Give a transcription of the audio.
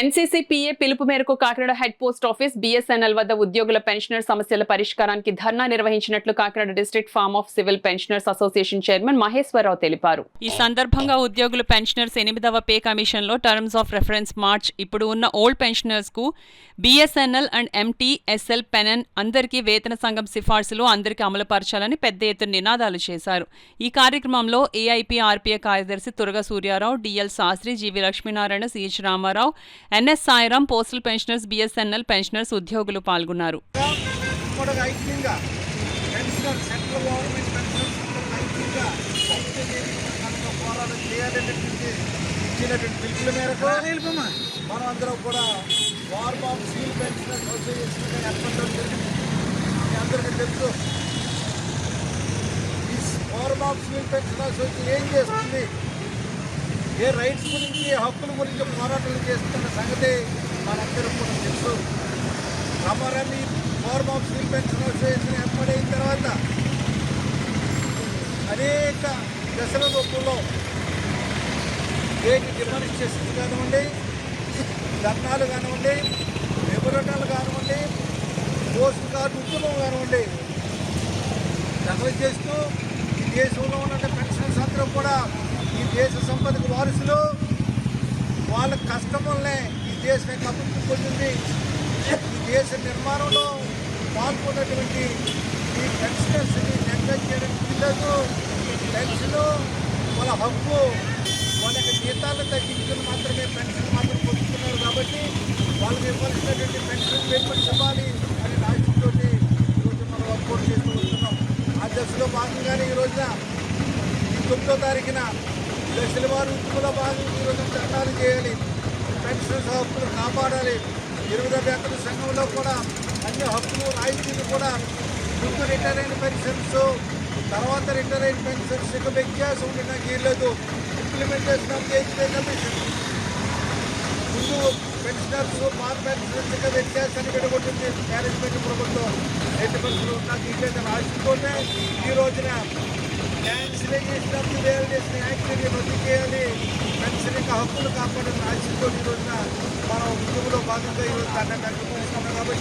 ఎన్సీసీపీఏ పిలుపు మేరకు Kakinada head post office BSNL వద్ద ఉద్యోగుల పెన్షనర్ సమస్యల పరిష్కారానికి ధర్నా నిర్వహించినట్లు Kakinada district forum of civil pensioners association chairman Maheswararao తెలిపారు. ఈ సందర్భంగా ఉద్యోగుల పెన్షనర్స్ 8వ పే కమిషన్ లో టర్మ్స్ ఆఫ్ రెఫరెన్స్ మార్చ్ ఇప్పుడు ఉన్న ఓల్డ్ పెన్షనర్స్ కు బీఎస్ఎన్ఎల్ అండ్ ఎంటీఎస్ఎల్ పెనన్ అందరికీ వేతన సంఘం సిఫార్సులు అందరికీ అమలుపరచాలని పెద్ద ఎత్తున నినాదాలు చేశారు. ఈ కార్యక్రమంలో ఏఐపీఆర్పీఏ కార్యదర్శి Turaga Suryarao, DL Shastri, GV Lakshminarayana, CH Ramarao, NS Sairam, postal pensioners, BSNL pensioners ఉద్యోగులు పాల్గొన్నారు. మనమందరం కూడా form of civil pensioners association ఏర్పడడం జరిగింది. మీ అందరికీ తెలుసు ఈ form of civil pension association ఏం చేస్తుంది, ఏ రైట్స్ గురించి, ఏ హక్కుల గురించి పోరాటాలు చేస్తున్న సంగతి మనందరం కూడా తెలుసు. రామారావు ఈ form of civil pension association ఏర్పడిన తర్వాత అనేక దశల రూపంలో ఏటి డిమానిస్ట్రేషన్స్ కానివ్వండి, ధర్నాలు కానివ్వండి, మెమోరాండాలు కానివ్వండి, పోస్ట్ కార్డు ఉద్యమం కానివ్వండి నకలు చేస్తూ ఈ దేశంలో ఉన్న పెన్షనర్స్ అందరూ కూడా ఈ దేశ సంపదకు వారసులు. వాళ్ళ కష్టం వల్లే ఈ దేశం యొక్క అభివృద్ధి పొందింది. ఈ దేశ నిర్మాణంలో పాల్గొన్నటువంటి ఈ పెన్షనర్స్ని నెగ్లెక్ట్ చేయడానికి వీల్లేదు. పెన్షన్ వాళ్ళ హక్కు, వాళ్ళ యొక్క జీతాలను తగ్గించుకుని మాత్రమే పెన్షన్ మాత్రం పొందుతున్నారు. కాబట్టి వాళ్ళకి ఇవ్వాల్సినటువంటి పెన్షన్ పేమెంట్స్ ఇవ్వాలి అనే ఆశతో ఈరోజు మనం వర్కౌట్ చేస్తూ వస్తున్నాం. ఆ దశలో భాగంగానే ఈ రోజున ఈ 9వ తారీఖున దశల వారు ఉద్యమంలో భాగంగా ఈరోజు ధర్నాలు చేయాలి. పెన్షనర్స్ హక్కులు కాపాడాలి. 8వ వేతన సంఘంలో కూడా అన్ని హక్కులు, రాయితీలు కూడా ముందు రిటైర్ అయిన పెన్షన్స్, తర్వాత రిటైర్ అయిన పెన్షన్స్ యొక్క వ్యత్యాసం ఉండడానికి వీల్లేదు. Implementation of age pay commission ముందు పెన్షనర్స్, పాత పెన్షనర్స్ యొక్క వ్యత్యాసాన్ని విడగొట్టింది మేనేజ్మెంట్ ప్రభుత్వం. ఎట్టి పరిస్థితులు నాకు ఇట్లేదని ఆశతోనే ఈ రోజున క్యాన్సిలైజేషన్ ఆఫ్ ది వేరియేషన్ యాక్ట్ని రద్దు చేయాలి, పెన్షన్ యొక్క హక్కులు కాపాడాలని ఆశతో ఈ రోజున మనం ఉద్యమంలో భాగంగా ఈరోజు ధర్నా కార్యక్రమం చేస్తున్నాం. కాబట్టి